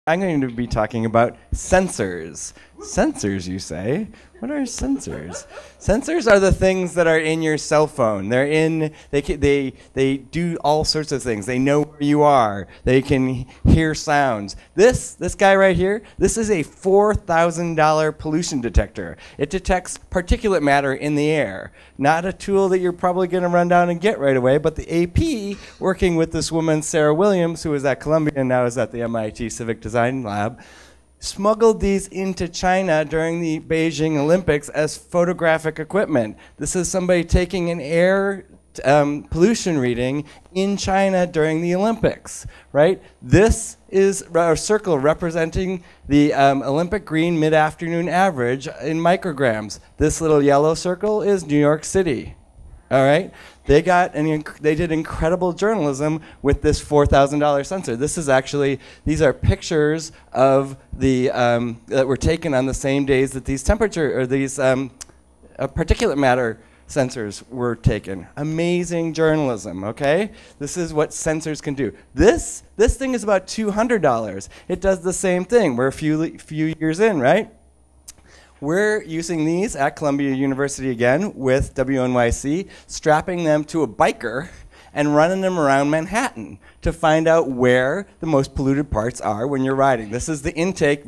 I'm going to be talking about sensors. Sensors, you say? What are sensors? Sensors are the things that are in your cell phone. They do all sorts of things. They know where you are. They can hear sounds. This guy right here, this is a $4,000 pollution detector. It detects particulate matter in the air. Not a tool that you're probably going to run down and get right away, but the AP, working with this woman, Sarah Williams, who was at Columbia and now is at the MIT Civic Design Lab, smuggled these into China during the Beijing Olympics as photographic equipment. This is somebody taking an air pollution reading in China during the Olympics, right? This is a circle representing the Olympic green mid-afternoon average in micrograms. This little yellow circle is New York City, all right? They did incredible journalism with this $4,000 sensor. This is actually, these are pictures of the, that were taken on the same days that these temperature, or these particulate matter sensors were taken. Amazing journalism, okay? This is what sensors can do. This thing is about $200. It does the same thing. We're a few years in, right? We're using these at Columbia University again with WNYC, strapping them to a biker and running them around Manhattan to find out where the most polluted parts are when you're riding. This is the intake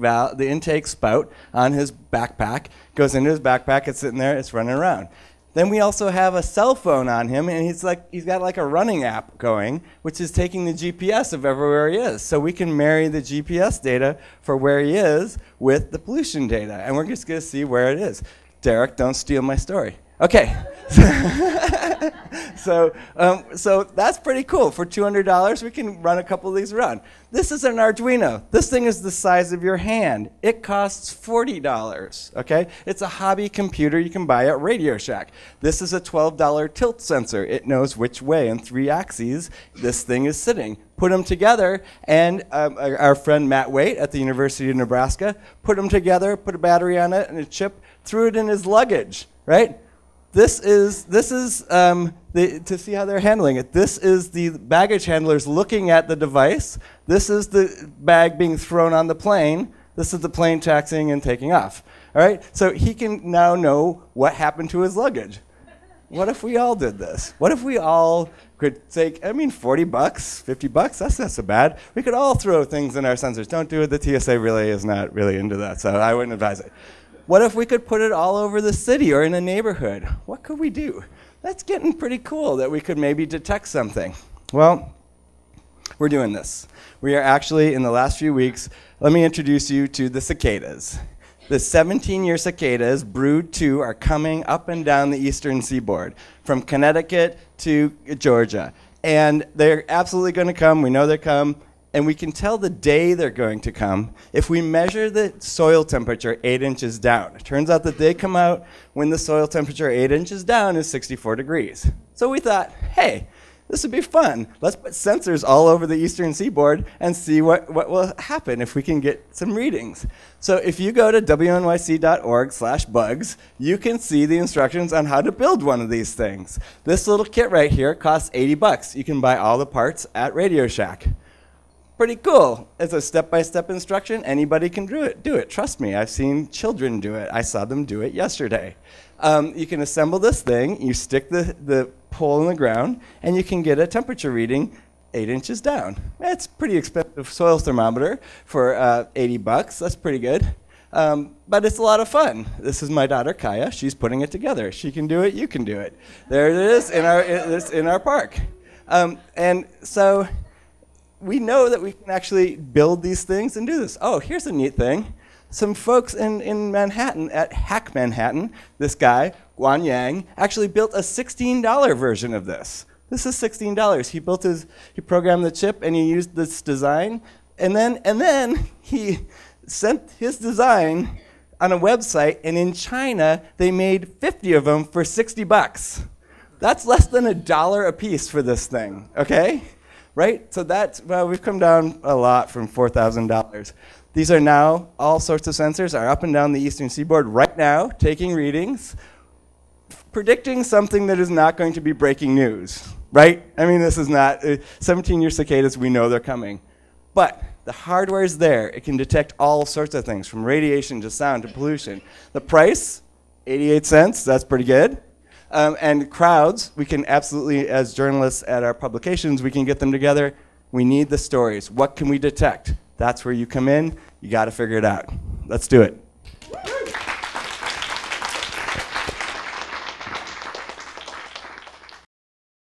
spout on his backpack. Goes into his backpack, it's sitting there, it's running around. Then we also have a cell phone on him, and he's got like a running app going, which is taking the GPS of everywhere he is. So we can marry the GPS data for where he is with the pollution data, and we're just going to see where it is. Derek, don't steal my story. Okay. So that's pretty cool. For $200, we can run a couple of these around. This is an Arduino. This thing is the size of your hand. It costs $40, okay? It's a hobby computer you can buy at Radio Shack. This is a $12 tilt sensor. It knows which way in 3 axes this thing is sitting. Put them together, and our friend Matt Waite at the University of Nebraska put them together, put a battery on it and a chip, threw it in his luggage, right? This is to see how they're handling it. This is the baggage handlers looking at the device. This is the bag being thrown on the plane. This is the plane taxiing and taking off. All right? So he can now know what happened to his luggage. What if we all did this? What if we all could take, I mean, $40, $50, that's not so bad. We could all throw things in our sensors. Don't do it. The TSA really is not really into that, so I wouldn't advise it. What if we could put it all over the city or in a neighborhood? What could we do? That's getting pretty cool that we could maybe detect something. Well, we're doing this. We are actually, in the last few weeks, let me introduce you to the cicadas. The 17-year cicadas, Brood 2, are coming up and down the eastern seaboard, from Connecticut to Georgia. And they're absolutely going to come. We know they come. And we can tell the day they're going to come if we measure the soil temperature 8 inches down. It turns out that they come out when the soil temperature 8 inches down is 64 degrees. So we thought, hey, this would be fun. Let's put sensors all over the eastern seaboard and see what will happen if we can get some readings. So if you go to wnyc.org/bugs, you can see the instructions on how to build one of these things. This little kit right here costs $80. You can buy all the parts at Radio Shack. Pretty cool. It's a step-by-step instruction. Anybody can do it. Trust me, I've seen children do it. I saw them do it yesterday. You can assemble this thing. You stick the pole in the ground, and you can get a temperature reading 8 inches down. It's a pretty expensive soil thermometer for $80. That's pretty good. But it's a lot of fun. This is my daughter, Kaya. She's putting it together. She can do it. You can do it. There it is in our park. And so we know that we can actually build these things and do this. Oh, here's a neat thing. Some folks in Manhattan, at HACC Manhattan, this guy, Guan Yang, actually built a $16 version of this. This is $16. He programmed the chip and he used this design, and then he sent his design on a website, and in China, they made 50 of them for $60. That's less than $1 a piece for this thing, okay? Right? So we've come down a lot from $4,000. These are now, all sorts of sensors are up and down the eastern seaboard right now, taking readings, predicting something that is not going to be breaking news, right? I mean, this is not, 17-year cicadas, we know they're coming. But The hardware is there. It can detect all sorts of things, from radiation to sound to pollution. The price, 88 cents, that's pretty good. And crowds, we can absolutely, as journalists at our publications, we can get them together. We need the stories. What can we detect? That's where you come in. You got to figure it out. Let's do it.